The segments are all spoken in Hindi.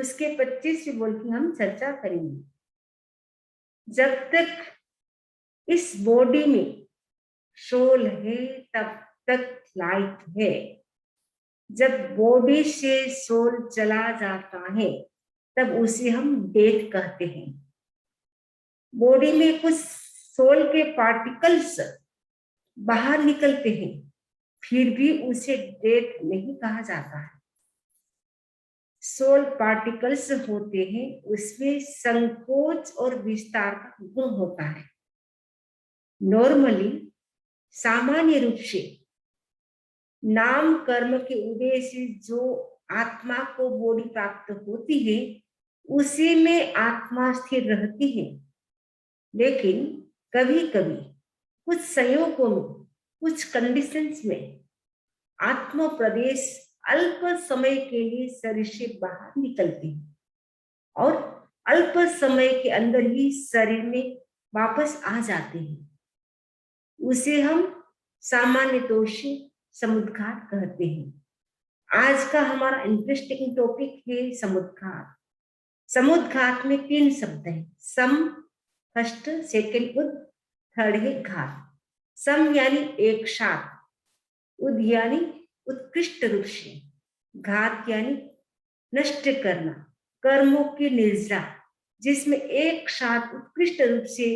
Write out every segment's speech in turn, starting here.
उसके 25वें बोल की हम चर्चा करेंगे। जब तक इस बॉडी में सोल है तब तक लाइफ है। जब बॉडी से सोल चला जाता है तब उसे हम डेथ कहते हैं। बॉडी में कुछ सोल के पार्टिकल्स बाहर निकलते हैं, फिर भी उसे डेथ नहीं कहा जाता है। सोल पार्टिकल्स होते हैं, उसमें संकोच और विस्तार का गुण होता है। नॉर्मली सामान्य रूप से नाम कर्म के उदय से जो आत्मा को बॉडी प्राप्त होती है उसी में आत्मा स्थिर रहती है। लेकिन कभी कभी कुछ संयोगों में, कुछ कंडीशंस में आत्मा प्रदेश अल्प समय के लिए शरीर से बाहर निकलती है और अल्प समय के अंदर ही शरीर में वापस आ जाते हैं। उसे हम सामान्य तौर से समुद्घात कहते हैं। आज का हमारा इंटरेस्टिंग टॉपिक है समुद्घात। समुद्घात में 3 शब्द हैं, सम फर्स्ट, सेकेंड उद, थर्ड है घात। सम यानी एक साथ, उद यानी उत्कृष्ट रूप से, घात यानी नष्ट करना, कर्मों की निर्जरा, जिसमें एक साथ उत्कृष्ट रूप से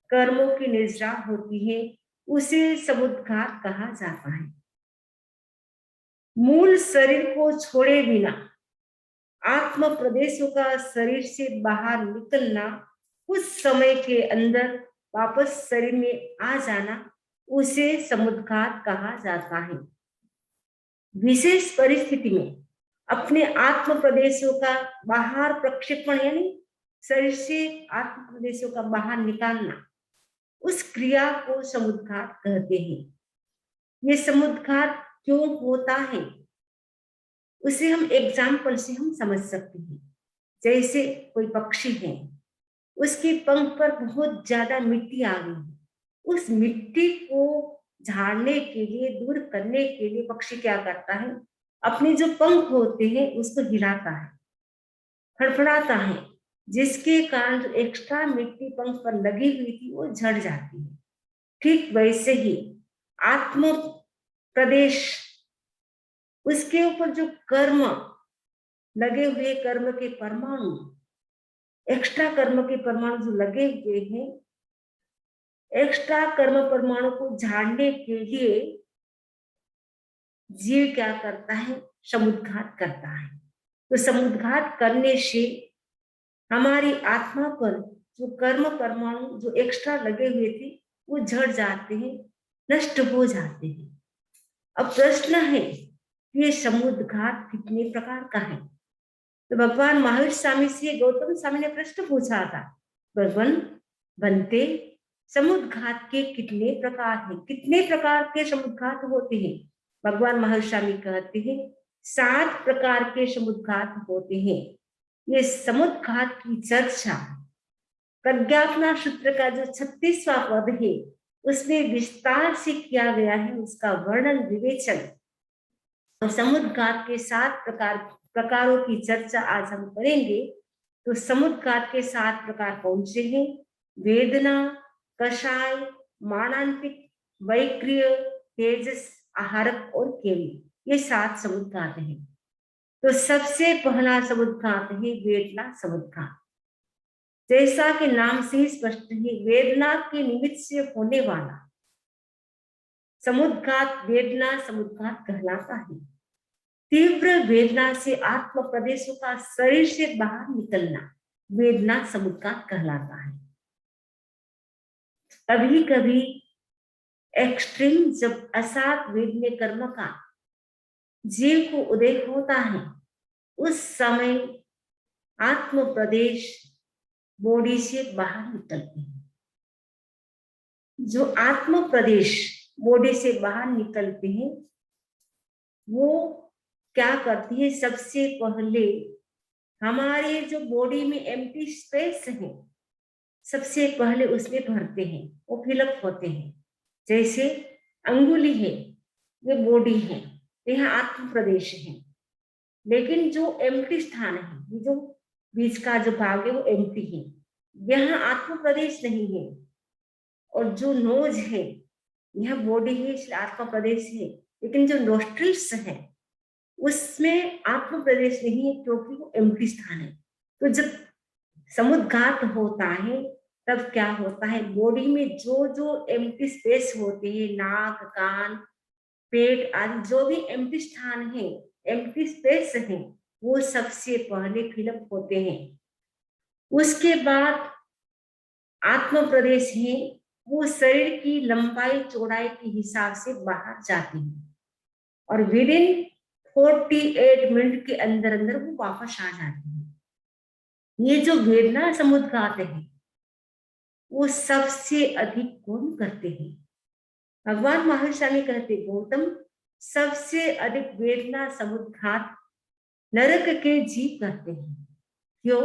कर्मों की निर्जरा होती है, उसे समुद्घात कहा जाता है। मूल शरीर को छोड़े बिना आत्म प्रदेशों का शरीर से बाहर निकलना, कुछ समय के अंदर वापस शरीर में आ जाना, उसे समुद्घात कहा जाता है। विशेष परिस्थिति में अपने आत्म प्रदेशों का बाहर प्रक्षेपण यानी शरीर से आत्म प्रदेशों का बाहर निकालना, उस क्रिया को समुद्घात कहते हैं। ये समुद्घात क्यों होता है उसे हम एग्जाम्पल से हम समझ सकते हैं। जैसे कोई पक्षी है, उसके पंख पर बहुत ज्यादा मिट्टी आ गई है, उस मिट्टी को झाड़ने के लिए, दूर करने के लिए पक्षी क्या करता है, अपने जो पंख होते हैं उसको हिलाता है, फड़फड़ाता है, जिसके कारण जो एक्स्ट्रा मिट्टी पंख पर लगी हुई थी वो झड़ जाती है। ठीक वैसे ही आत्म प्रदेश, उसके ऊपर जो कर्म लगे हुए, कर्म के परमाणु, एक्स्ट्रा कर्म के परमाणु जो लगे हुए हैं, एक्स्ट्रा कर्म परमाणु को झाड़ने के लिए जीव क्या करता है, समुद्घात करता है। तो समुद्घात करने से हमारी आत्मा पर जो कर्म परमाणु जो एक्स्ट्रा लगे हुए थे वो झड़ जाते हैं, नष्ट हो जाते हैं। अब प्रश्न है कि ये समुद्घात कितने प्रकार का है। तो भगवान महावीर स्वामी से गौतम स्वामी ने प्रश्न पूछा था, भगवान बनते समुद्घात के कितने प्रकार हैं, कितने प्रकार के समुद्घात होते हैं। भगवान महावीर स्वामी कहते हैं 7 प्रकार के समुद्घात होते हैं। ये समुद्घात की चर्चा प्रज्ञापना सूत्र का जो 36वां पद है उसमें विस्तार से किया गया है, उसका वर्णन विवेचन और समुद्घात के 7 प्रकारों की चर्चा आज हम करेंगे। तो समुद्घात के 7 प्रकार कौन से हैं? वेदना, कषाय, मानांतिक, वैक्रिय, तेजस, आहारक और केवली, ये 7 समुद्घात हैं। तो सबसे पहला समुद्घात है वेदना समुद्घात। जैसा कि नाम से ही स्पष्ट है, वेदना के निमित्त से होने वाला समुद्घात वेदना समुद्घात कहलाता है। तीव्र वेदना से आत्म प्रदेशों का शरीर से बाहर निकलना वेदना समुद्घात कहलाता है। कभी कभी एक्सट्रीम जब असात वेदनीय कर्म का जीव को उदय होता है, उस समय आत्म प्रदेश बॉडी से बाहर निकलते हैं। जो आत्म प्रदेश बॉडी से बाहर निकलते हैं वो क्या करती है, सबसे पहले हमारे जो बॉडी में एम्प्टी स्पेस है सबसे पहले उसमें भरते हैं, वो फिलअप होते हैं। जैसे अंगुली है, ये बॉडी है, यहाँ आत्म प्रदेश है, लेकिन जो एम्प्टी स्थान है, ये जो बीच का जो भाग है वो एम्प्टी है, यहाँ आत्म प्रदेश नहीं है। और जो नोज है, यह बॉडी है इसलिए आत्म प्रदेश है, लेकिन जो नोस्ट्रिल्स है उसमें आत्म प्रदेश नहीं है क्योंकि वो एम्प्टी स्थान है। तो जब समुद्घात होता है तब क्या होता है, बॉडी में जो जो एम्प्टी स्पेस होते हैं, नाक, कान, पेट आदि जो भी एम्प्टी स्थान है, एम्प्टी स्पेस है, वो सबसे पहले फिलअप होते हैं। उसके बाद आत्म प्रदेश है, वो शरीर की लंबाई चौड़ाई के हिसाब से बाहर जाती है और विद इन 48 मिनट के अंदर अंदर वो वापस आ जाती है। ये जो वेदना समुद्घात है वो सबसे अधिक कौन करते हैं? भगवान महावीर कहते, गौतम, सबसे अधिक वेदना समुद्घात नरक के जीव करते हैं। क्यों?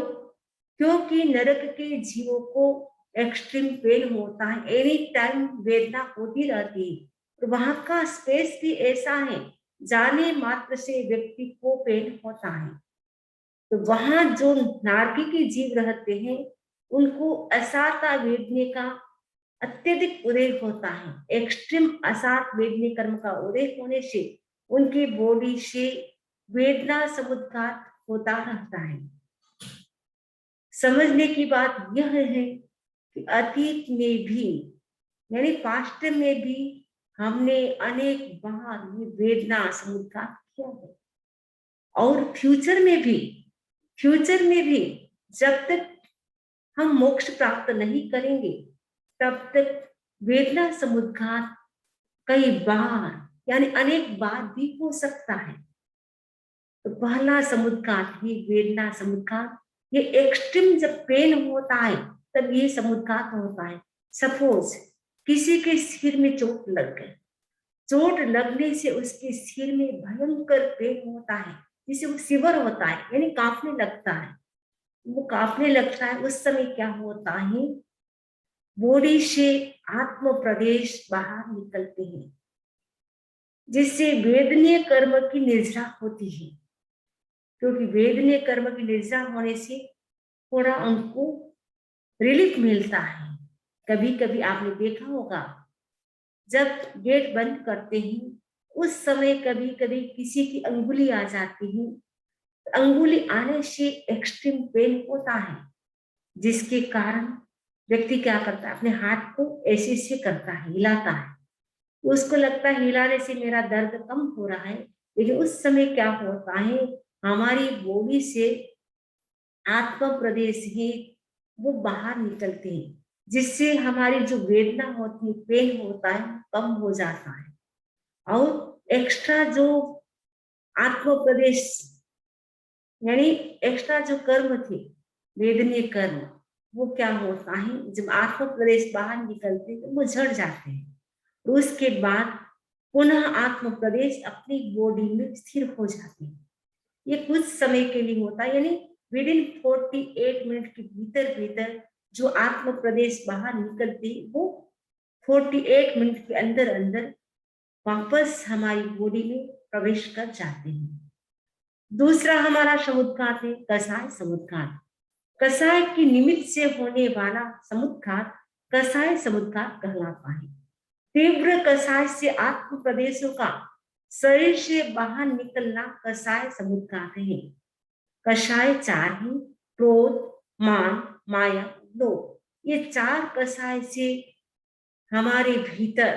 क्योंकि नरक के जीवों को एक्सट्रीम पेन होता है, एनी टाइम वेदना होती रहती है। तो वहां का स्पेस भी ऐसा है, जाने मात्र से व्यक्ति को पेन होता है। तो वहां जो नारकी जीव रहते हैं उनको असाता वेदने का अत्यधिक उदय होता है। एक्सट्रीम असात वेदने कर्म का उदय होने से उनकी बॉडी से वेदना समुद्घात होता रहता है। समझने की बात यह है कि अतीत में भी यानी पास्ट में भी हमने अनेक बार ये वेदना समुद्घात किया है और फ्यूचर में भी जब तक हम मोक्ष प्राप्त नहीं करेंगे तब तक वेदना समुद्घात कई बार यानी अनेक बार भी हो सकता है। तो पहला समुद्घात ही वेदना समुद्घात, ये एक्सट्रीम जब पेन होता है तब ये समुद्घात होता है। सपोज किसी के सिर में चोट लग गई, चोट लगने से उसके सिर में भयंकर पेन होता है जिसे वो शिवर होता है यानी कांपने लगता है। वो कांपने लगता है, उस समय क्या होता है, बॉडी से आत्म प्रदेश बाहर निकलते हैं जिससे वेदनीय कर्म की निर्जरा होती है। क्योंकि वेदनीय कर्म की निर्जरा होने से थोड़ा उनको रिलीफ मिलता है। कभी कभी आपने देखा होगा जब गेट बंद करते हैं उस समय कभी कभी किसी की अंगुली आ जाती है, अंगुली आने से एक्सट्रीम पेन होता है जिसके कारण व्यक्ति क्या करता है, अपने हाथ को ऐसे करता है, हिलाता है। उसको लगता है हिलाने से मेरा दर्द कम हो रहा है, लेकिन उस समय क्या होता है, हमारी बॉडी से आत्म प्रदेश ही वो बाहर निकलते हैं जिससे हमारी जो वेदना होती है, पेन होता है, कम हो जाता है। और एक्स्ट्रा जो आत्म प्रदेश यानी एक्स्ट्रा जो कर्म थे, वेदनीय कर्म, वो क्या होता है, जब आत्म प्रदेश बाहर निकलते हैं वो झड़ जाते हैं। तो उसके बाद पुनः आत्म प्रदेश अपनी बॉडी में स्थिर हो जाते हैं। ये कुछ समय के लिए होता है, यानी विद इन 48 मिनट के भीतर भीतर जो आत्म प्रदेश बाहर निकलते वो 48 मिनट के अंदर अंदर वापस हमारी बॉडी में प्रवेश कर जाते हैं। दूसरा हमारा समुद्घात है कसाय समुद्घात। कसाय की निमित्त से होने वाला समुद्घात कसाय समुद्घात कहलाता है। तीव्र कसाय से आत्म प्रदेशों का शरीर से बाहर निकलना कसाय समुद्घात है। कषाय चार ही, क्रोध, मान, माया, लोभ, ये चार कषाय से हमारे भीतर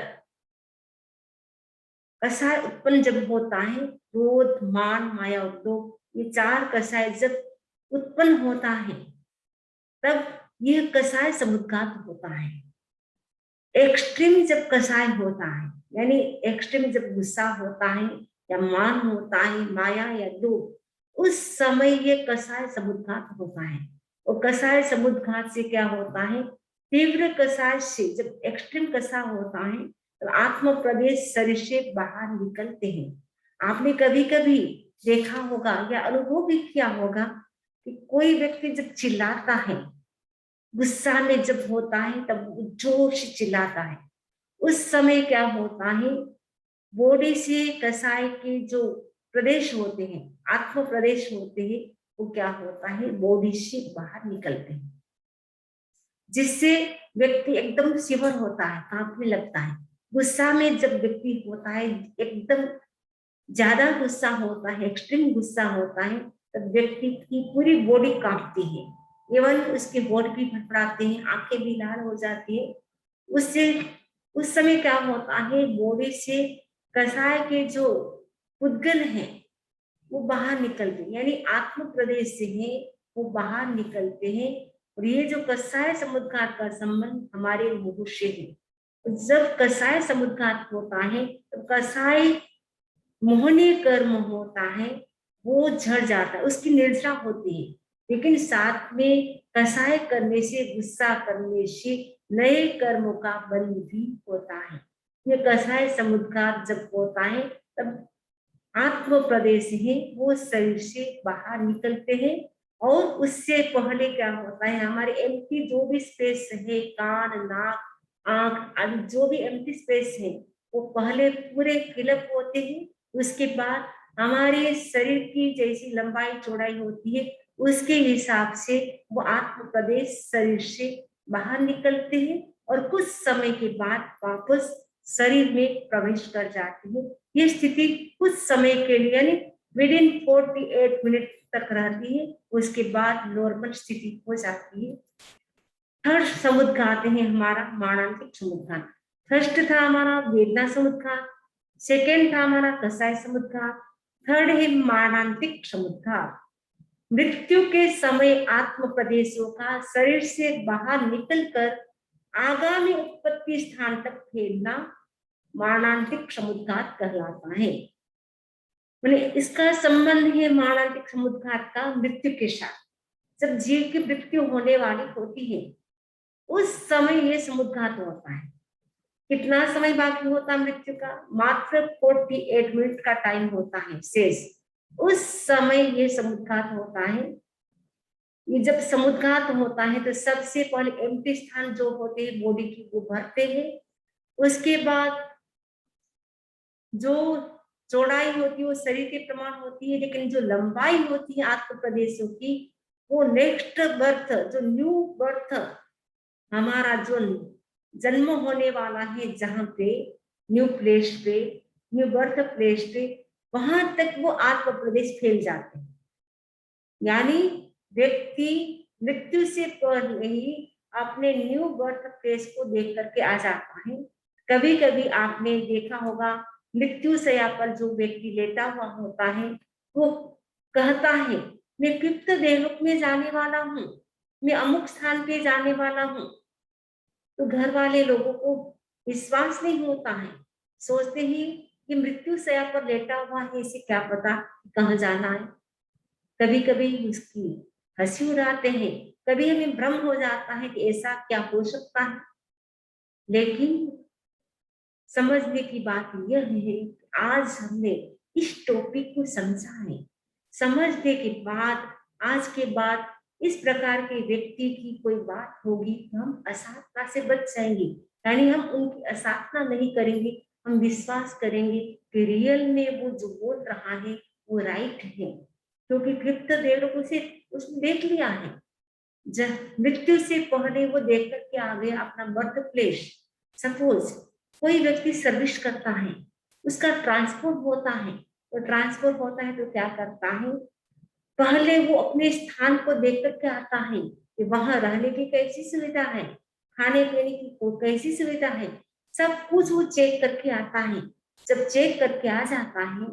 कषाय उत्पन्न जब होता है, क्रोध, मान, माया और लोभ, ये चार कषाय जब उत्पन्न होता है तब यह कषाय समुद्घात होता है। एक्सट्रीम जब कषाय होता है यानी एक्सट्रीम जब गुस्सा होता है या मान होता है, माया या लोभ, उस समय ये कषाय समुद्घात होता है। और कषाय समुद्घात से क्या होता है, तीव्र कषाय से जब एक्सट्रीम कषाय होता है तो आत्म प्रदेश शरीर से बाहर निकलते हैं। आपने कभी कभी देखा होगा या अनुभव भी किया होगा कि कोई व्यक्ति जब चिल्लाता है, गुस्सा में जब होता है तब जोर से चिल्लाता है, उस समय क्या होता है, बॉडी से कसाय के जो प्रदेश होते हैं, आत्म प्रदेश होते हैं, वो क्या होता है, बॉडी से बाहर निकलते हैं, जिससे व्यक्ति एकदम शिवर होता है, कांपने लगता है। गुस्सा में जब व्यक्ति होता है, एकदम ज्यादा गुस्सा होता है, एक्सट्रीम गुस्सा होता है, तब व्यक्ति की पूरी बॉडी कांपती है, इवन उसके होठ भी फड़फड़ाते हैं, आंखें भी लाल हो जाती है। उससे उस समय क्या होता है, बॉडी से कसाय के जो उद्गल हैं वो बाहर निकलते हैं, यानी आत्म प्रदेश से है वो बाहर निकलते हैं। और ये जो कसाय समुद्घात का संबंध हमारे मुंह से है। जब कसाय समुद्घात होता है तो कसाय मोहनीय कर्म होता है, वो झड़ जाता है, उसकी निर्जरा होती है। लेकिन साथ में कसाय करने से, गुस्सा करने से नए कर्मों का बंध भी होता है। ये कसाय समुद्घात जब होता है तब आत्म प्रदेश है वो शरीर से बाहर निकलते हैं। और उससे पहले क्या होता है, हमारे एम्प्टी जो भी स्पेस है, कान, नाक, आंख आदि जो भी एम्प्टी स्पेस है, वो पहले पूरे फिलअप होते हैं। उसके बाद हमारे शरीर की जैसी लंबाई चौड़ाई होती है, उसके हिसाब से वो आत्म प्रदेश शरीर से बाहर निकलते हैं और कुछ समय के बाद वापस शरीर में प्रवेश कर जाते हैं। ये स्थिति कुछ समय के लिए यानी विद इन 48 मिनट तक रहती है, उसके बाद नॉर्मल स्थिति हो जाती है। थर्ड समुद्घात है हमारा मारणांतिक समुद्घात। फर्स्ट था हमारा वेदना समुद्घात, सेकेंड था हमारा कसाय समुद्घात, थर्ड है मारणांतिक समुद्घात। मृत्यु के समय आत्म प्रदेशों का शरीर से बाहर निकलकर आगामी उत्पत्ति स्थान तक फैलना मारणांतिक समुद्घात कहलाता है। मैंने इसका संबंध है मारणांतिक समुद्घात का मृत्यु के साथ। जब जीव की मृत्यु होने वाली होती है उस समय ये समुद्घात होता है। कितना समय बाकी होता है मृत्यु का, मात्र 48 मिनट का टाइम होता है शेष। उस समय ये समुद्घात होता है। ये जब समुद्घात होता है तो सबसे पहले एम्प्टी स्थान जो होते हैं बॉडी की वो भरते हैं। उसके बाद जो चौड़ाई होती है वो शरीर के प्रमाण होती है, लेकिन जो लंबाई होती है आत्म प्रदेशों की वो नेक्स्ट बर्थ, जो न्यू बर्थ, हमारा जो जन्म होने वाला है जहाँ पे न्यू प्लेस पे, न्यू बर्थ प्लेस पे, वहां तक वो आत्म प्रदेश फैल जाते हैं। यानी व्यक्ति मृत्यु से पहले ही अपने न्यू बर्थ प्लेस को देख करके आ जाता है। कभी कभी आपने देखा होगा मृत्यु शैया पर जो व्यक्ति लेटा हुआ होता है वो कहता है मैं पिप्त देहलोक में जाने वाला हूँ, मैं अमुक स्थान पे जाने वाला हूँ। तो घर वाले लोगों को विश्वास नहीं होता है, सोचते ही कि मृत्यु शैया पर लेटा हुआ है, इसे क्या पता कहाँ जाना है। कभी कभी उसकी हंसी उड़ाते हैं, कभी हमें भ्रम हो जाता है कि ऐसा क्या हो सकता है। लेकिन समझने की बात यह है कि आज हमने इस टॉपिक को समझा है। समझने के बाद आज के बाद इस प्रकार के व्यक्ति की कोई बात होगी तो हम असाधना से बच जाएंगे, यानी हम उनकी असाधना नहीं करेंगे, हम विश्वास करेंगे कि रियल में वो जो बोल रहा है वो राइट है, क्योंकि कृप्त देव उसे उसने देख लिया है। जब मृत्यु से पहले वो देख करके आ गया अपना बर्थ प्लेस। सपोज कोई व्यक्ति सर्विस करता है, उसका ट्रांसपोर्ट होता है, तो ट्रांसपोर्ट होता है तो क्या करता है, पहले वो अपने स्थान को देख करके आता है कि वहां रहने की कैसी सुविधा है, खाने पीने की कैसी सुविधा है, सब कुछ वो चेक करके आता है। जब चेक करके आ जाता है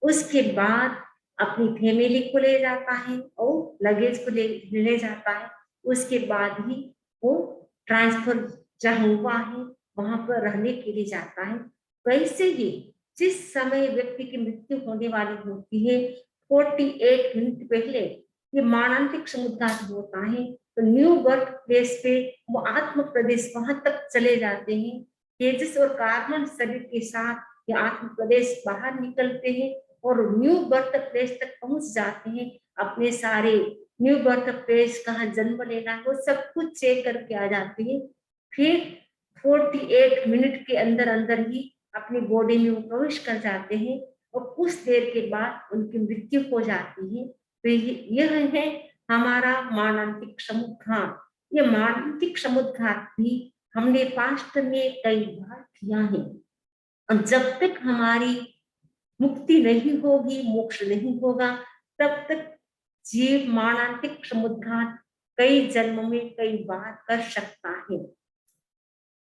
उसके बाद अपनी फैमिली को ले जाता है और लगेज को ले जाता है। उसके बाद ही वो ट्रांसफर जहाँ हुआ है वहां पर रहने के लिए जाता है। वैसे ही जिस समय व्यक्ति की मृत्यु होने वाली होती है 48 मिनट पहले ये मारणांतिक समुद्घात होता है, तो न्यू बर्थ प्लेस पे वो आत्म प्रदेश वहां तक चले जाते हैं। तेजस और कार्बन शरीर के साथ ये आत्म प्रदेश बाहर निकलते हैं और न्यू बर्थ प्लेस तक पहुंच जाते हैं। अपने सारे न्यू बर्थ प्लेस कहाँ जन्म लेना है वो सब कुछ चेक करके आ जाते हैं। फिर 48 मिनट के अंदर अंदर ही अपनी बॉडी में वो प्रवेश कर जाते हैं और कुछ देर के बाद उनकी मृत्यु हो जाती है। तो यह है हमारा मानांतिक समुद्घात। ये मानांतिक समुद्घात भी हमने पास्ट में कई बार किया है। और जब तक हमारी मुक्ति नहीं होगी, मोक्ष नहीं होगा, तब तक जीव मानांतिक समुद्घात कई जन्म में कई बार कर सकता है।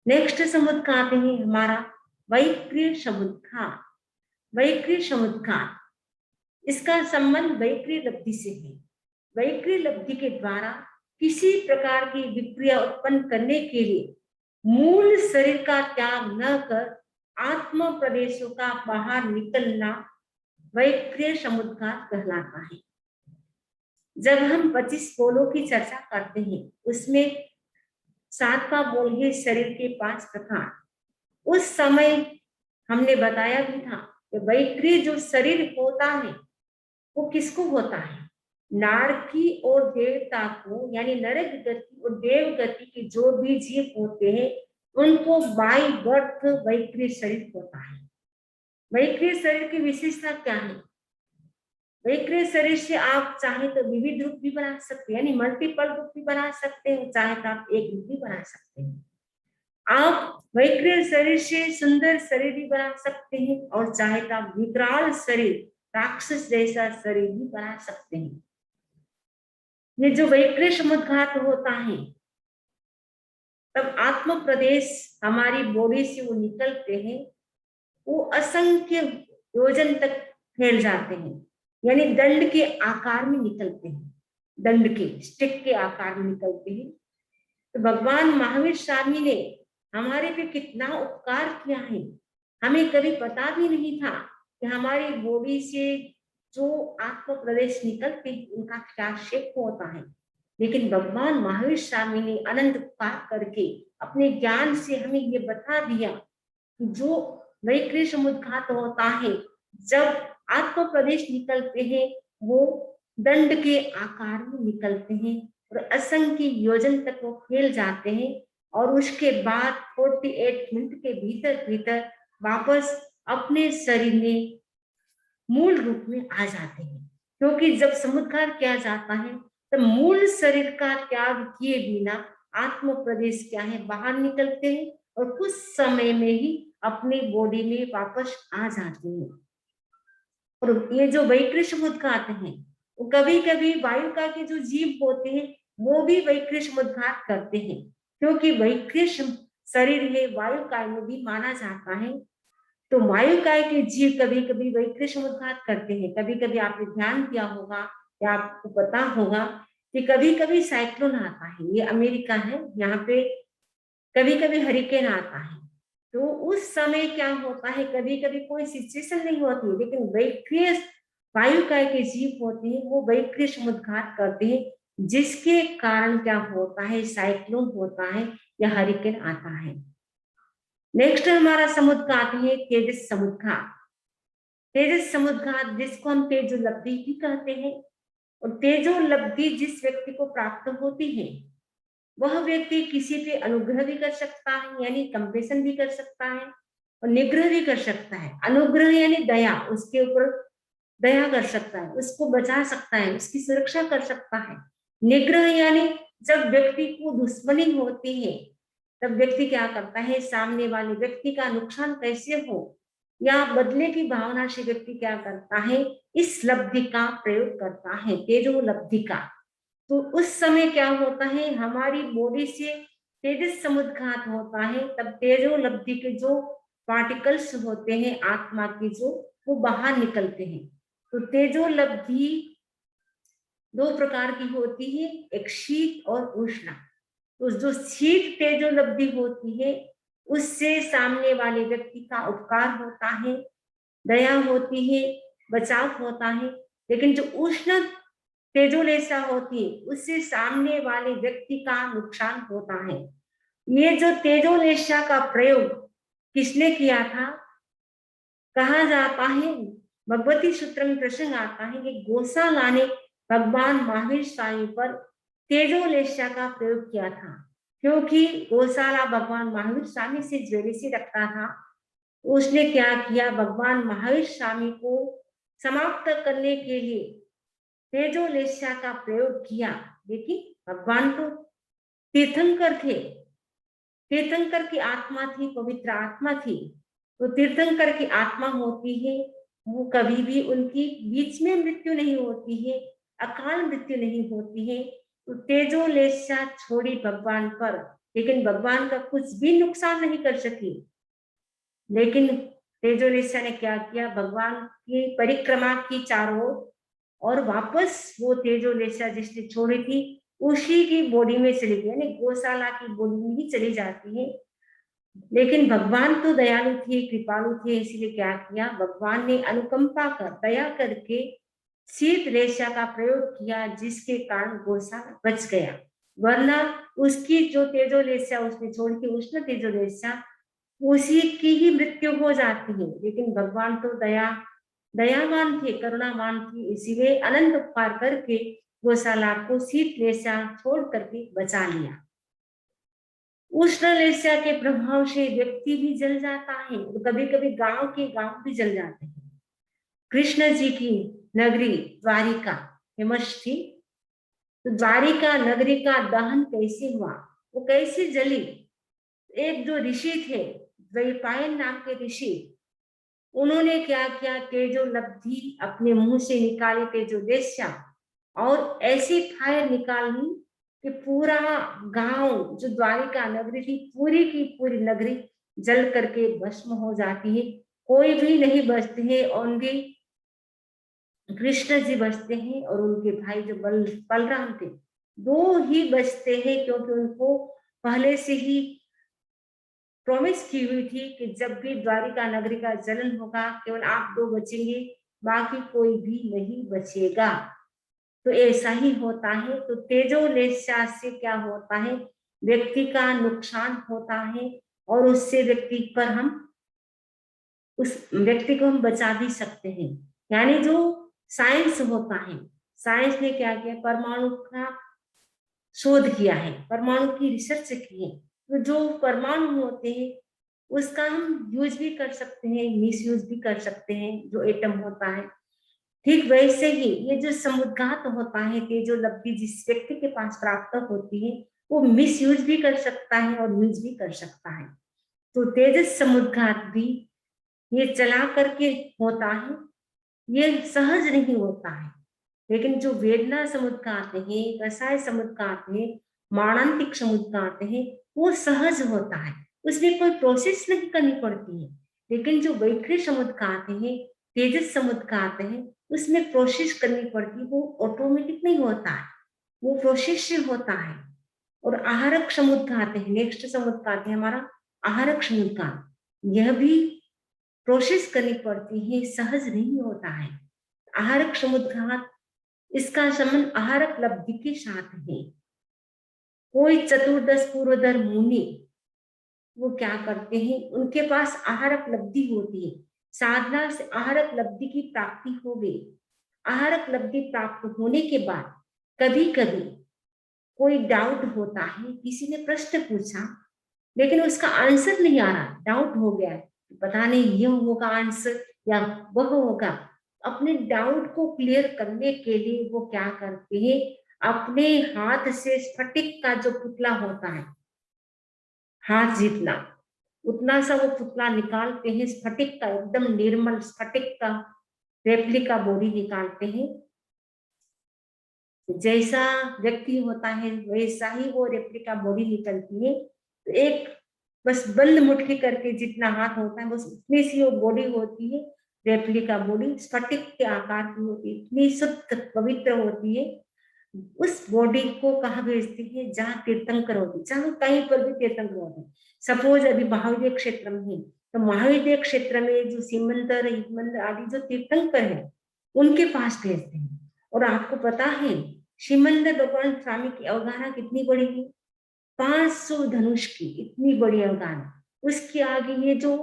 नेक्स्ट समुद्घात है हमारा वैक्रिय समुद्घात। वैक्रिय समुद्घात, इसका संबंध वैक्रिय लब्धि से है। वैक्रिय लब्धि के द्वारा किसी प्रकार की विक्रिया उत्पन्न करने के लिए मूल शरीर का त्याग न कर आत्म प्रदेशों का बाहर निकलना वैक्रिय समुद्घात कहलाता है। जब हम 25 बोलों की चर्चा करते हैं, उसमें 7वां बोल है शरीर के 5 प्रकार। उस समय हमने बताया भी था कि वैक्रिय जो शरीर होता है वो किसको होता है? नारकी और देवता को, यानी नरक गति और देव गति के जो भी जीव होते हैं उनको बाय बर्थ वैक्रिय शरीर होता है। वैक्रिय शरीर की विशेषता क्या है? वैक्रिय शरीर से आप चाहे तो विविध रूप भी बना सकते हैं, यानी मल्टीपल रूप भी बना सकते हैं, चाहे तो आप एक रूप भी बना सकते हैं। आप वैक्रिय शरीर से सुंदर शरीर भी बना सकते हैं और चाहे तो आप विकराल शरीर, राक्षस जैसा शरीर भी बना सकते हैं। ये जो वैक्रिय समुद्घात होता है, तब आत्म प्रदेश हमारी बॉडी से वो निकलते हैं, वो असंख्य योजन तक फैल जाते हैं, यानी दंड के आकार में निकलते हैं, दंड के स्टिक के आकार में निकलते हैं। तो भगवान महावीर स्वामी ने हमारे पे कितना उपकार किया है। हमें कभी पता भी नहीं था कि हमारी बॉडी से जो आत्म प्रदेश निकलते हैं उनका क्या शेप होता है, लेकिन भगवान महावीर स्वामी ने अनंत उपकार करके अपने ज्ञान से हमें ये बता दिया कि जो वैक्रिय समुद्घात होता है, जब आत्म प्रदेश निकलते हैं वो दंड के आकार में निकलते हैं और असंख्य योजन तक वो फैल जाते हैं और उसके बाद 48 मिनट के भीतर भीतर वापस अपने शरीर में मूल रूप में आ जाते हैं। क्योंकि जब समुद्घात किया जाता है तो मूल शरीर का त्याग किए बिना आत्म प्रदेश क्या है बाहर निकलते हैं और कुछ समय में ही अपनी बॉडी में वापस आ जाते हैं। और ये जो वैक्रिय समुद्घात है वो कभी कभी वायु का के जो जीव होते हैं वो भी वैक्रिय समुद्घात करते हैं, क्योंकि वैक्रिय शरीर है वायु काय में भी माना जाता है। तो वायु काय के जीव कभी कभी वैक्रिय समुद्घात करते हैं। कभी कभी आपने ध्यान दिया होगा या आपको पता होगा कि कभी कभी साइक्लोन आता है, ये अमेरिका है, यहाँ पे कभी कभी हरिकेन आता है। तो उस समय क्या होता है, कभी कभी कोई सिचुएशन नहीं होती, लेकिन वैक्रिय वायुकाय के जीव होते हैं वो वैक्रिय समुद्घात करते हैं, जिसके कारण क्या होता है, साइक्लोन होता है या हरिकेन आता है। नेक्स्ट हमारा समुद्घात है तेजस समुद्घात। तेजस समुद्घात जिसको हम तेजोलब्धि भी कहते हैं, और तेजोलब्धि जिस व्यक्ति को प्राप्त होती है वह व्यक्ति किसी पे अनुग्रह भी कर सकता है, यानी कंपेशन भी कर सकता है, और निग्रह भी कर सकता है। अनुग्रह यानी दया, उसके ऊपर दया कर सकता है, उसको बचा सकता है, उसकी सुरक्षा कर सकता है। निग्रह यानी जब व्यक्ति को दुश्मनी होती है तब व्यक्ति क्या करता है, सामने वाले व्यक्ति का नुकसान कैसे हो या बदले की भावना से व्यक्ति क्या करता है, इस लब्धि का प्रयोग करता है, तेजो लब्धि का। तो उस समय क्या होता है, हमारी बॉडी से तेजस समुद्घात होता है, तब तेजो लब्धि के जो पार्टिकल्स होते हैं आत्मा के जो, वो बाहर निकलते हैं। तो तेजो लब्धि 2 प्रकार की होती है, एक शीत और उष्ण। तो जो शीत तेजोलब्धि होती है उससे सामने वाले व्यक्ति का उपकार होता है, दया होती है, बचाव होता है। लेकिन जो उष्ण तेजोलेशा होती है उससे सामने वाले व्यक्ति का नुकसान होता है। ये जो तेजोलेशा का प्रयोग किसने किया था, कहा जाता है, भगवती सूत्र में प्रसंग आता है कि गौशाला ने भगवान महावीर स्वामी पर तेजोलेशा का प्रयोग किया था, क्योंकि गौशाला भगवान महावीर स्वामी से ज्वेलसी रखता था। उसने क्या किया, भगवान महावीर स्वामी को समाप्त करने के लिए तेजोलेशा का प्रयोग किया। देखिए भगवान तो तीर्थंकर थे, तीर्थंकर की आत्मा थी, पवित्र आत्मा थी। तो तीर्थंकर की आत्मा होती है, वो कभी भी उनकी बीच में मृत्यु नहीं होती है, अकाल मृत्यु नहीं होती है। तो तेजोलेशा छोड़ी भगवान पर, लेकिन भगवान का कुछ भी नुकसान नहीं कर सकी। लेकिन तेजोलेशा ने क्या किया, भगवान की परिक्रमा की चारों ओर, और वापस वो तेजोलेशा जिसने छोड़ी थी उसी की बॉडी में चली गई, यानी गौशाला की बॉडी में ही चली जाती है। लेकिन भगवान तो दयालु थे, कृपालु थे, इसलिए क्या किया, भगवान ने अनुकंपा कर, दया करके शीत रेशा का प्रयोग किया, जिसके कारण गौशाला बच गया। वरना उसकी जो तेजोलेशा उसने छोड़ी थी, उष्ण तेजोलेशा, उसी की ही मृत्यु हो जाती है। लेकिन भगवान तो दयावान थे, करुणावान थे, इसीलिए अनंत उपकार करके गौशाला को शीत रेशा छोड़ करके बचा लिया। उष्ण लेस्या के प्रभाव से व्यक्ति भी जल जाता है, कभी कभी गांव के गांव भी जल जाते हैं। कृष्ण जी की नगरी द्वारिका फेमस थी, तो द्वारिका नगरी का दहन कैसे हुआ, वो कैसे जली। एक जो ऋषि थे, द्वैपायन नाम के ऋषि, उन्होंने क्या किया, तेजो लब्धि अपने मुंह से निकाली, तेजो लेस्या, और ऐसी फायर निकाली कि पूरा गांव जो द्वारिका नगरी थी, पूरी की पूरी नगरी जल करके भस्म हो जाती है। कोई भी नहीं बचते हैं, ओनली कृष्ण जी बचते हैं और उनके भाई जो बलराम थे, दो ही बचते हैं, क्योंकि उनको पहले से ही प्रॉमिस की हुई थी कि जब भी द्वारिका नगरी का जलन होगा केवल आप दो बचेंगे, बाकी कोई भी नहीं बचेगा। तो ऐसा ही होता है। तो तेजोलेशा से क्या होता है, व्यक्ति का नुकसान होता है, और उससे व्यक्ति पर हम उस व्यक्ति को हम बचा भी सकते हैं। यानी जो साइंस होता है, साइंस ने क्या किया, परमाणु का शोध किया है, परमाणु की रिसर्च की है। तो जो परमाणु होते हैं उसका हम यूज भी कर सकते हैं, मिस यूज भी कर सकते हैं, जो एटम होता है। ठीक वैसे ही ये जो समुद्घात होता है, तेजो लब्धि जिस व्यक्ति के पास प्राप्त होती है, वो मिस यूज भी कर सकता है और यूज भी कर सकता है। तो तेजस समुद्घात भी ये चला करके होता है, ये सहज नहीं होता है। लेकिन जो वेदना समुद्घात है, रसाय समुद्घात है, माणांतिक समुद्घात है, वो सहज होता है, उसमें कोई प्रोसेस नहीं करनी पड़ती है। लेकिन जो वैखरी समुद्घात है, तेजस समुद्घात है, उसमें प्रोसेस करनी पड़ती है, वो ऑटोमेटिक नहीं होता है, वो प्रोसेस से होता है। और आहारक समुद्घात है, नेक्स्ट समुद्घात है हमारा आहारक समुद्घात, यह भी प्रोसेस करनी पड़ती है, सहज नहीं होता है। आहारक समुद्घात, इसका संबंध आहारक लब्धि के साथ है। कोई चतुर्दश पूर्वधर मुनि, वो क्या करते हैं, उनके पास आहारक लब्धि होती है, साधना से आहारक लब्धि की प्राप्ति हो गई। आहारक लब्धि प्राप्त होने के बाद कभी कभी कोई डाउट होता है, किसी ने प्रश्न पूछा लेकिन उसका आंसर नहीं आ रहा, डाउट हो गया है, पता नहीं ये होगा आंसर या वह होगा। अपने डाउट को क्लियर करने के लिए वो क्या करते हैं, अपने हाथ से स्फटिक का जो पुतला होता है, हाथ जितना उतना सा वो पुतला निकालते हैं, स्फटिक का, एकदम निर्मल स्फटिक का रेप्लिका बॉडी निकालते हैं। जैसा व्यक्ति होता है वैसा ही वो रेप्लिका बॉडी निकलती है। तो एक बस बंद मुट्ठी करके जितना हाथ होता है, बस उतनी सी वो बॉडी होती है, रेप्लिका बॉडी स्फटिक के आकार की होती है, इतनी शुद्ध पवित्र होती है। उस बॉडी को कहाँ भेजती है, जहाँ तीर्थंकर होती है, जहाँ कहीं पर भी तीर्थंकर होते हैं। सपोज अभी महाविद्य क्षेत्र में है, तो महाविद्य क्षेत्र में जो शिव मंदिर, मंदिर आदि जो तीर्थंकर है, उनके पास भेजते हैं। और आपको पता है शिव मंदिर भगवान स्वामी की अवगाहना कितनी बड़ी है, 500 धनुष की इतनी बड़ी अवगाहना। उसके आगे ये जो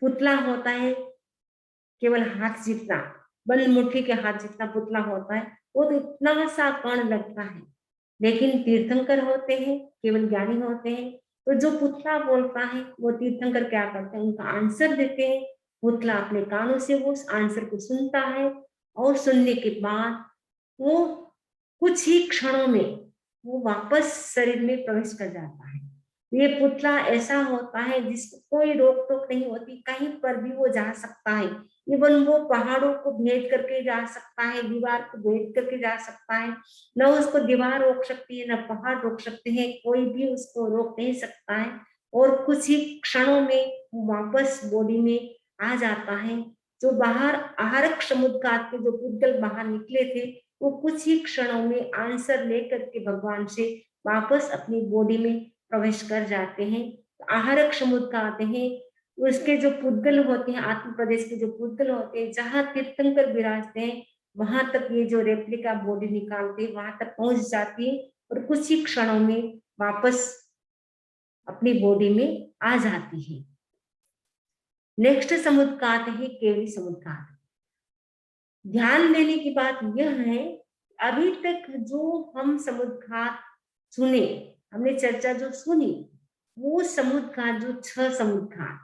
पुतला होता है, केवल हाथ जितना, बंद मुट्ठी के हाथ जितना पुतला होता है, वो तो इतना सा कण लगता है। लेकिन तीर्थंकर होते हैं, केवल ज्ञानी होते हैं, तो जो पुतला बोलता है वो तीर्थंकर क्या करते हैं, उनका आंसर देते हैं। पुतला अपने कानों से वो उस आंसर को सुनता है, और सुनने के बाद वो कुछ ही क्षणों में वो वापस शरीर में प्रवेश कर जाता है। ये पुतला ऐसा होता है जिसको कोई रोक टोक नहीं होती, कहीं पर भी वो जा सकता है। इवन वो पहाड़ों को भेद करके जा सकता है, दीवार को भेद करके जा सकता है। न उसको दीवार रोक सकती है, न पहाड़ रोक सकते हैं, कोई भी उसको रोक नहीं सकता है। और कुछ ही क्षणों में वो वापस बॉडी में आ जाता है। जो बाहर आहारक समुद्घात के जो पुद्गल बाहर निकले थे, वो कुछ ही क्षणों में आंसर लेकर के भगवान से वापस अपनी बॉडी में प्रवेश कर जाते हैं। आहारक समुद्घात हैं, उसके जो पुद्गल होते हैं, आत्म प्रदेश के जो पुद्गल होते हैं, जहाँ तीर्थंकर विराजते हैं, वहां तक ये जो रेप्लिका बॉडी निकालते हैं, वहां तक पहुंच जाती है और कुछ ही क्षणों में वापस अपनी बॉडी में आ जाती है। नेक्स्ट समुद्घात है केवली समुद्घात। ध्यान देने की बात यह है, अभी तक जो हम समुद्घात सुने, हमने चर्चा जो सुनी, वो समुद्घात जो 6 समुद्घात,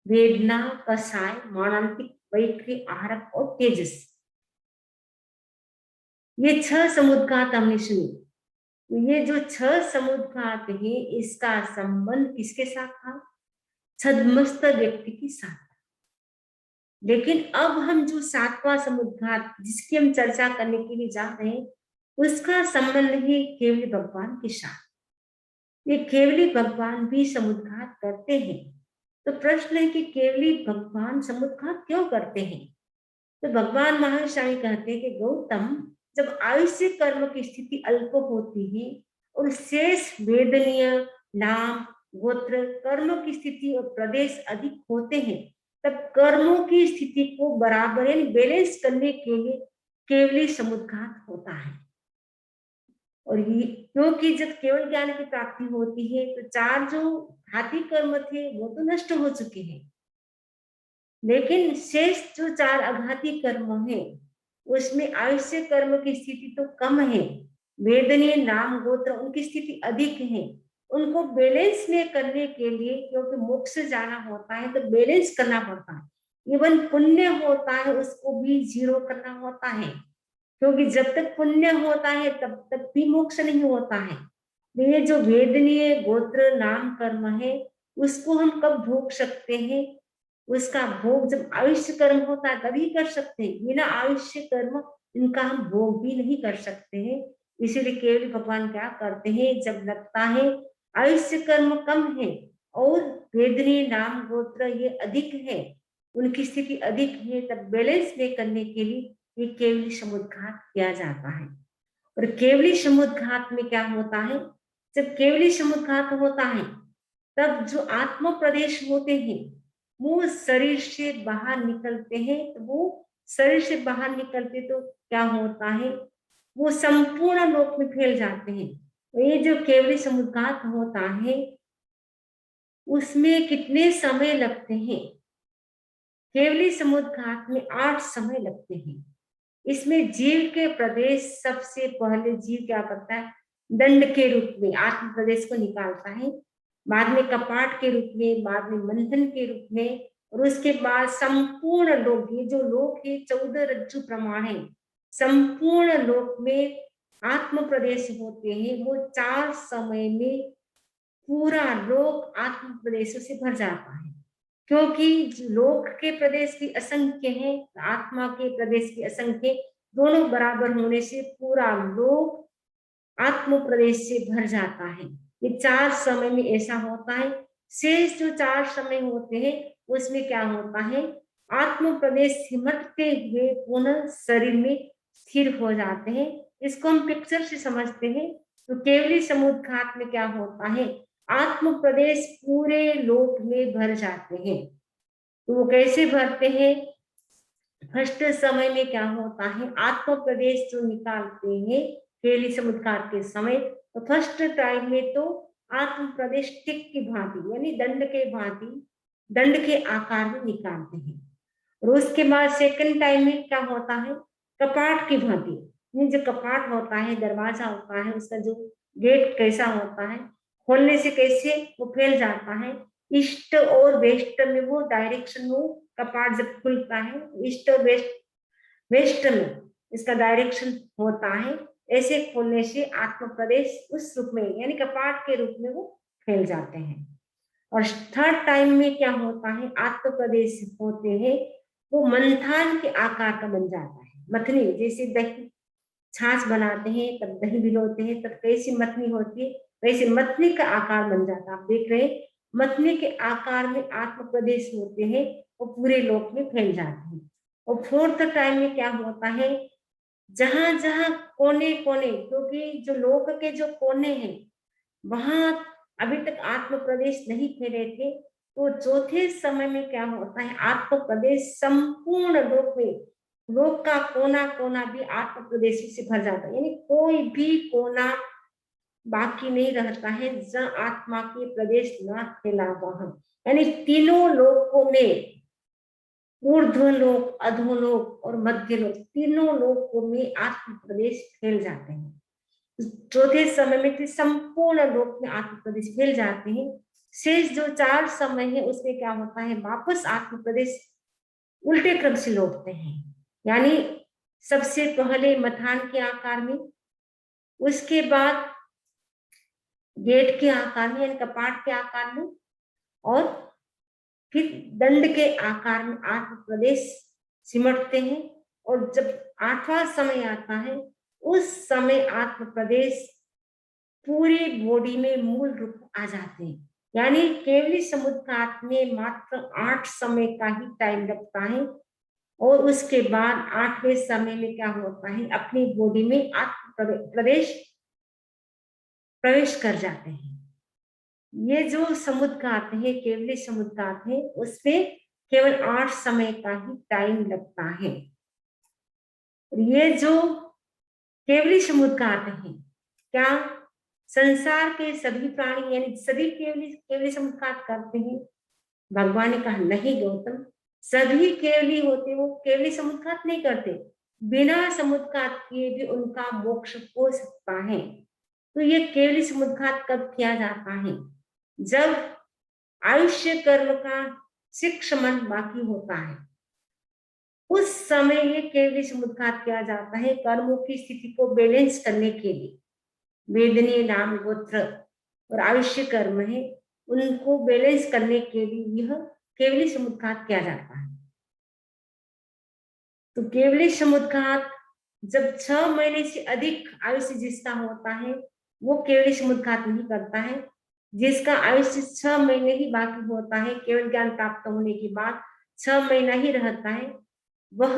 वेदना, कषाय, मानांतिक, वैखरी, आहारक और तेजस, ये 6 समुद्घात हमने सुनी। ये जो 6 समुद्घात है, इसका संबंध किसके साथ था? छद्मस्त व्यक्ति के साथ। लेकिन अब हम जो 7वां समुद्घात जिसकी हम चर्चा करने के लिए जा रहे हैं, उसका संबंध है केवली भगवान के साथ। ये केवली भगवान भी समुद्घात करते हैं। तो प्रश्न है कि केवली भगवान समुद्घात क्यों करते हैं? तो भगवान महावीर कहते हैं कि गौतम, जब आयुष्य कर्म की स्थिति अल्प होती है और शेष वेदनीय, नाम, गोत्र, कर्म की स्थिति और प्रदेश अधिक होते हैं, तब कर्मों की स्थिति को बराबर बैलेंस करने के लिए केवली समुद्घात होता है। और ये क्योंकि जब केवल ज्ञान की प्राप्ति होती है, तो 4 जो घाती कर्म थे वो तो नष्ट हो चुके हैं, लेकिन शेष जो 4 अघाती कर्म है, उसमें आयुष्य कर्म की स्थिति तो कम है, वेदनीय, नाम, गोत्र उनकी स्थिति अधिक है। उनको बैलेंस में करने के लिए, क्योंकि मोक्ष जाना होता है तो बैलेंस करना पड़ता है। इवन पुण्य होता है उसको भी 0 करना होता है, क्योंकि जब तक पुण्य होता है तब तक भी मोक्ष नहीं होता है। ये जो वेदनीय, गोत्र, नाम, कर्म है, उसको हम कब भोग सकते हैं? उसका भोग जब आयुष्य कर्म होता है तभी कर सकते हैं। बिना आयुष्य कर्म इनका हम भोग भी नहीं कर सकते हैं। इसीलिए केवल भगवान क्या करते हैं, जब लगता है आयुष्य कर्म कम है और वेदनीय, नाम, गोत्र ये अधिक है, उनकी स्थिति अधिक है, तब बैलेंस में करने के लिए ये केवली समुद्घात किया जाता है। और केवली समुद्घात में क्या होता है? जब केवली समुद्घात होता है, तब जो आत्म प्रदेश होते हैं वो शरीर से बाहर निकलते हैं। तो वो शरीर से बाहर निकलते तो क्या होता है, वो संपूर्ण लोक में फैल जाते हैं। तो ये जो केवली समुद्घात होता है, उसमें कितने समय लगते हैं? केवली समुद्घात में 8 समय लगते हैं। इसमें जीव के प्रदेश, सबसे पहले जीव क्या करता है, दंड के रूप में आत्म प्रदेश को निकालता है, बाद में कपाट के रूप में, बाद में मंथन के रूप में, और उसके बाद संपूर्ण लोक, ये जो लोक है 14 रज्जु प्रमाण है, संपूर्ण लोक में आत्म प्रदेश होते हैं। वो 4 समय में पूरा लोक आत्म प्रदेशों से भर जाता है, क्योंकि लोक के प्रदेश भी असंख्य है, आत्मा के प्रदेश भी असंख्य, दोनों बराबर होने से पूरा लोक आत्म प्रदेश से भर जाता है। ये 4 समय में ऐसा होता है। शेष जो 4 समय होते हैं उसमें क्या होता है, आत्म प्रदेश सिमटते हुए पुनः शरीर में स्थिर हो जाते हैं। इसको हम पिक्चर से समझते हैं। तो केवली समुद्घात में क्या होता है, आत्म प्रदेश पूरे लोक में भर जाते हैं। तो वो कैसे भरते हैं? फर्स्ट समय में क्या होता है, आत्म प्रदेश जो निकालते हैं केवली समुद्घात के समय, तो फर्स्ट टाइम में तो आत्म प्रदेश टिक की भांति, यानी दंड के भांति, दंड के आकार में निकालते हैं। और उसके बाद सेकंड टाइम में क्या होता है, कपाट की भांति, जो कपाट होता है, दरवाजा होता है, उसका जो गेट कैसा होता है, खोलने से कैसे वो फैल जाता है, ईस्ट और वेस्ट में वो डायरेक्शन में कपाट जब खुलता है, ईस्ट और वेस्ट, वेस्ट में इसका डायरेक्शन होता है, ऐसे खोलने से आत्म प्रदेश उस रूप में यानी कपाट के रूप में वो फैल जाते हैं। और थर्ड टाइम में क्या होता है, आत्म प्रदेश होते हैं वो मंथन के आकार का बन जाता है। मथनी जैसे दही छाछ बनाते हैं तब दही भिगोते हैं तब कैसी मथनी होती है, वैसे मथनी का आकार बन जाता है। आप देख रहे हैं मथनी के आकार में आत्म प्रदेश होते हैं वो पूरे लोक में फैल जाते हैं। और फोर्थ टाइम में क्या होता है, जहां जहां कोने कोने, क्योंकि जो लोक के जो कोने हैं वहां अभी तक आत्म प्रदेश नहीं फैले थे, तो चौथे समय में क्या होता है, आत्म प्रदेश संपूर्ण लोक में, लोक का कोना कोना भी आत्म प्रदेश से भर जाता है। यानी कोई भी कोना बाकी नहीं रहता है जहाँ आत्मा के प्रदेश न फैला हुआ है। यानी तीनों लोकों में, ऊर्ध्वलोक, अधोलोक और मध्यलोक, तीनों लोकों में आत्म प्रदेश फैल जाते हैं। चौथे समय में संपूर्ण लोक में आत्म प्रदेश फैल जाते हैं। शेष जो 4 समय है उसमें क्या होता है, वापस आत्म प्रदेश उल्टे क्रम से लौटते हैं। यानी सबसे पहले मथान के आकार में, उसके बाद गेट के आकार में यानी कपाट के आकार में, और फिर दंड के आकार में आत्म प्रदेश सिमटते हैं। और जब 8वां समय आता है उस समय आत्म प्रदेश पूरी बॉडी में मूल रूप आ जाते हैं। यानी केवली समुद्घात में मात्र 8 समय का ही टाइम लगता है और उसके बाद 8वें समय में क्या होता है, अपनी बॉडी में आत्म प्रवेश कर जाते हैं। ये जो समुद्घात है, केवली समुद्घात है, उसमें केवल 8 समय का ही टाइम लगता है। ये जो केवली समुद्घात है, क्या संसार के सभी प्राणी यानी सभी केवली समुद्घात करते हैं? भगवान ने कहा नहीं गौतम, सभी केवली होते वो केवली समुद्घात नहीं करते, बिना समुद्घात किए भी उनका मोक्ष हो सकता है। तो ये केवली समुद्घात कब किया जाता है, जब आयुष्य कर्म का 6 मंथ बाकी होता है, उस समय ये केवली समुद्घात किया जाता है कर्मों की स्थिति को बैलेंस करने के लिए। वेदनीय नाम गोत्र और आयुष्य कर्म है, उनको बैलेंस करने के लिए यह केवली समुद्घात किया जाता है। तो केवली समुद्घात जब 6 महीने से अधिक आयुष्य जिसका होता है वो केवली समुद्घात नहीं करता है। जिसका आयुष्य 6 महीने ही बाकी होता है, केवल ज्ञान प्राप्त होने के बाद 6 महीना ही रहता है, वह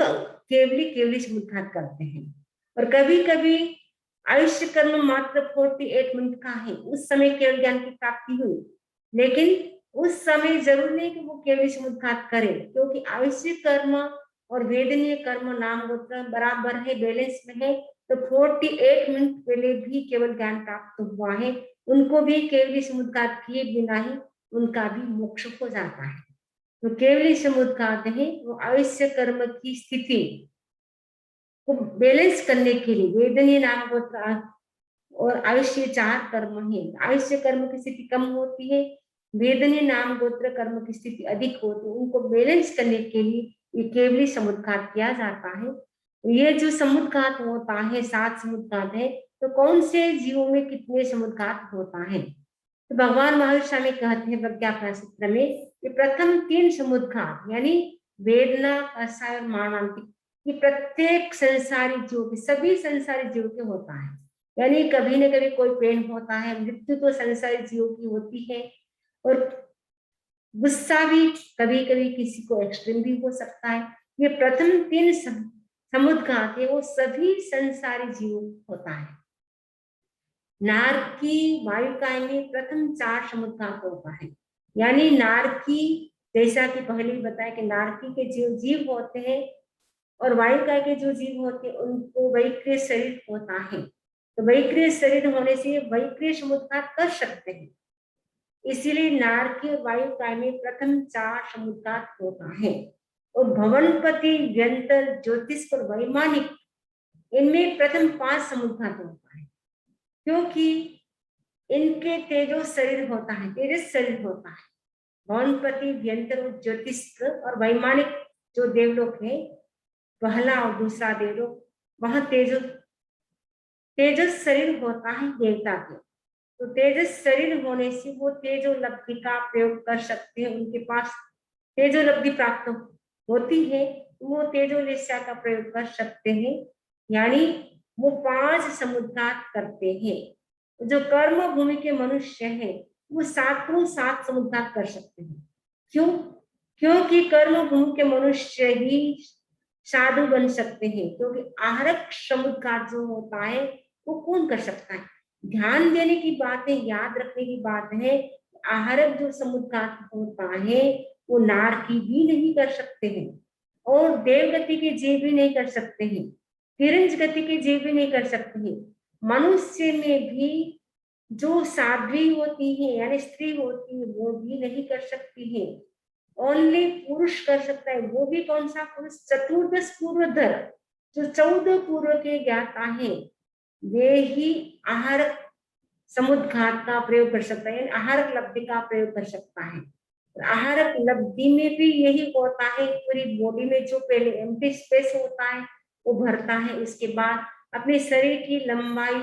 केवली समुद्घात करते हैं। और कभी कभी आयुष्य कर्म मात्र 48 मिनट का है, उस समय केवल ज्ञान की प्राप्ति हुई, लेकिन उस समय जरूर नहीं कि वो केवली समुद्घात करे, क्योंकि आयुष्य कर्म और वेदनीय कर्म नाम गोत्र बराबर है, बैलेंस में है। तो 48 मिनट पहले भी केवल ज्ञान प्राप्त हुआ है, उनको भी केवली समुद्घात किए बिना ही उनका भी मोक्ष हो जाता है। तो केवली समुद्घात है वो आयुष्य कर्म की स्थिति को बैलेंस करने के लिए, वेदनीय नाम गोत्र और आयुष्य 4 कर्म है। आयुष्य कर्म की स्थिति कम होती है, वेदनीय नाम गोत्र कर्म की स्थिति अधिक होती है, उनको बैलेंस करने के लिए ये केवली समुद्घात किया जाता है। ये जो समुद्घात होता है 7 समुद्घात है, तो कौन से जीवों में कितने समुद्घात होता है? तो भगवान महावीर में कहते हैं प्रज्ञा सूत्र में, ये प्रथम 3 समुद्घात यानी वेदना, कषाय और मारणांतिक, ये प्रत्येक संसारी जीव के, सभी संसारी जीव के होता है। यानी कभी न कभी कोई पेन होता है, मृत्यु तो संसारी जीव की होती है, और गुस्सा भी कभी कभी किसी को एक्सट्रीम भी हो सकता है। ये प्रथम 3 समुद्घात है वो सभी संसारी जीव होता है। नारकी वायुकाय में प्रथम 4 समुद्घात होता है। यानी नारकी, जैसा कि पहले ही बताया कि नारकी के जो जीव होते हैं और वायुकाय के जो जीव होते हैं उनको वैक्रिय शरीर होता है। तो वैक्रिय शरीर होने से वैक्रिय समुद्घात कर सकते हैं, इसीलिए नारकी और वायुकाय में प्रथम 4 समुद्घात होता है। और भवनपति, व्यंतर, ज्योतिष और वैमानिक, इनमें प्रथम 5 समुद्घात होता है, क्योंकि इनके तेजो शरीर होता है, तेजस शरीर होता है। भवनपति, व्यंतर और ज्योतिष और वैमानिक जो देवलोक है, पहला और दूसरा देवलोक, वह तेजस शरीर होता है देवता के। तो तेजस शरीर होने से वो तेजोलब्धि का प्रयोग कर सकते हैं, उनके पास तेजोलब्धि प्राप्त होती है, वो तेजोलेस्या का प्रयोग कर सकते हैं, यानी वो 5 समुद्घात करते हैं। जो कर्म भूमि के मनुष्य हैं वो 7 समुद्घात कर सकते हैं। क्यों? क्योंकि कर्म भूमि के मनुष्य ही साधु बन सकते हैं, क्योंकि आहरक समुद्घात जो होता है वो कौन कर सकता है? ध्यान देने की बात है, याद रखने की बात है। आहरक जो समुद्घात होता है वो नारकी भी नहीं कर सकते हैं, और देवगति के जीव भी नहीं कर सकते हैं, तिरंज गति के जीव भी नहीं कर सकते हैं। मनुष्य में भी जो साध्वी होती है यानी स्त्री होती है वो भी नहीं कर सकती है, ओनली पुरुष कर सकता है। वो भी कौन सा पुरुष? चतुर्दश पूर्वधर, जो 14 पूर्व के ज्ञाता है, वे ही आहारक समुद्घात का प्रयोग कर सकता है, आहारक लब्धि का प्रयोग कर सकता है। आहारक लब्धि में भी यही होता है, पूरी बॉडी में जो पहले एम्प्टी स्पेस होता है वो भरता है, इसके बाद अपने शरीर की लंबाई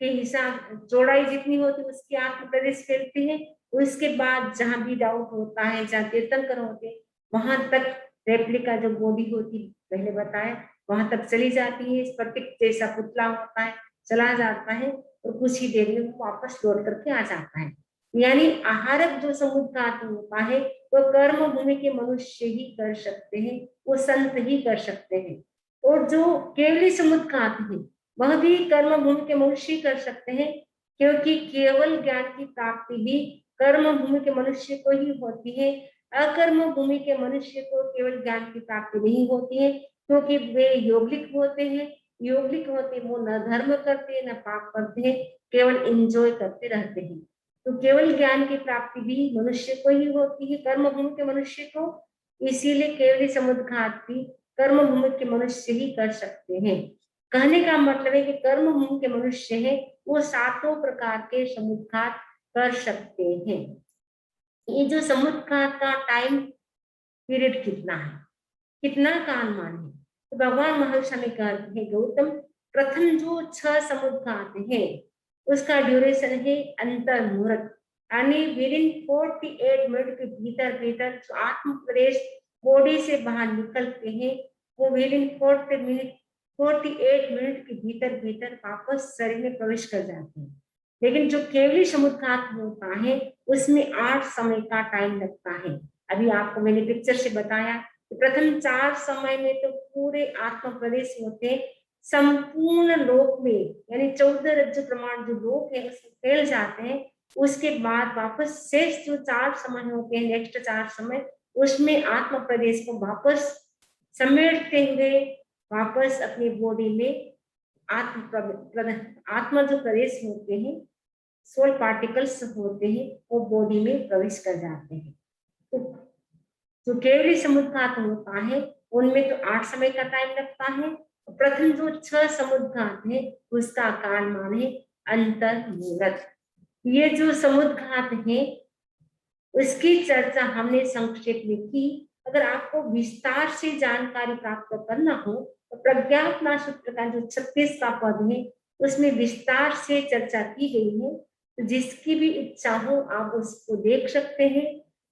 के हिसाब चौड़ाई जितनी होती है उसकी आत्म प्रदेश फैलती है। उसके बाद जहां भी डाउट होता है, जहाँ तीर्थंकर होते हैं, वहां तक रेप्लिका जो बॉडी होती पहले बताया वहां तक चली जाती है, स्फटिक जैसा पुतला होता है चला जाता है, और कुछ ही देर में वो वापस लौट करके आ जाता है। यानी आहारक जो समुद्घात होता है वो कर्म भूमि के मनुष्य ही कर सकते हैं, वो संत ही कर सकते हैं। और जो केवली समुद्घात है वह भी कर्म भूमि के मनुष्य ही कर सकते हैं, क्योंकि केवल ज्ञान की प्राप्ति भी कर्म भूमि के मनुष्य को ही होती है। अकर्म भूमि के मनुष्य को केवल ज्ञान की प्राप्ति नहीं होती है, क्योंकि वे योगिक होते हैं। योगिक होते वो न धर्म करते हैं न पाप करते हैं, केवल एंजॉय करते रहते हैं। तो केवल ज्ञान की प्राप्ति भी मनुष्य को ही होती है, कर्म भूमि के मनुष्य को। इसीलिए केवली समुद्घात भी कर्म भूमि के मनुष्य ही कर सकते हैं। कहने का मतलब है कि कर्म भूमि के मनुष्य है वो 7 प्रकार के समुद्घात कर सकते हैं। ये जो समुद्घात का टाइम पीरियड कितना है, कितना कालमान है, तो भगवान महर्षि ने कहते हैं गौतम, प्रथम जो 6 समुद्घात है उसका ड्यूरेशन है अंतर मुहूर्त, यानी विद इन 48 मिनट के भीतर भीतर जो आत्म प्रदेश बॉडी से बाहर निकलते हैं वो विद इन 48 मिनट के भीतर भीतर वापस शरीर में प्रवेश कर जाते हैं। लेकिन जो केवली समुद्घात होता है उसमें 8 समय का टाइम लगता है। अभी आपको मैंने पिक्चर से बताया, प्रथम 4 समय में तो पूरे आत्म प्रदेश होते संपूर्ण लोक में, यानी 14 रज्जु प्रमाण जो लोक है उसमें फैल जाते हैं। उसके बाद वापस शेष जो 4 समय होते हैं, नेक्स्ट 4 समय, उसमें आत्म प्रदेश को वापस समेटते हुए वापस अपनी बॉडी में आत्मा जो प्रदेश होते हैं, सोल पार्टिकल्स होते हैं, वो बॉडी में प्रवेश कर जाते हैं। तो जो केवली समुद्घात होता है उनमें तो 8 समय का टाइम लगता है। प्रथम जो 6 समुद्घात है उसका कालमान है अंतर मुहूर्त। ये जो समुद्घात है उसकी चर्चा हमने संक्षेप में की। अगर आपको विस्तार से जानकारी प्राप्त करना हो तो प्रज्ञापना सूत्र का जो 36 का पद है उसमें विस्तार से चर्चा की गई है, तो जिसकी भी इच्छा हो आप उसको देख सकते हैं।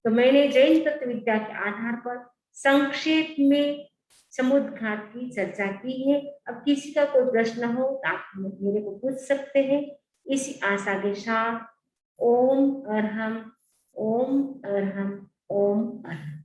तो मैंने जैन तत्व विद्या के आधार पर संक्षेप में समुद्घात की चर्चा की है। अब किसी का कोई प्रश्न हो तो आप मेरे को पूछ सकते हैं। इसी आशा के साथ ओम अरहम, ओम अरहम, ओम अरहम।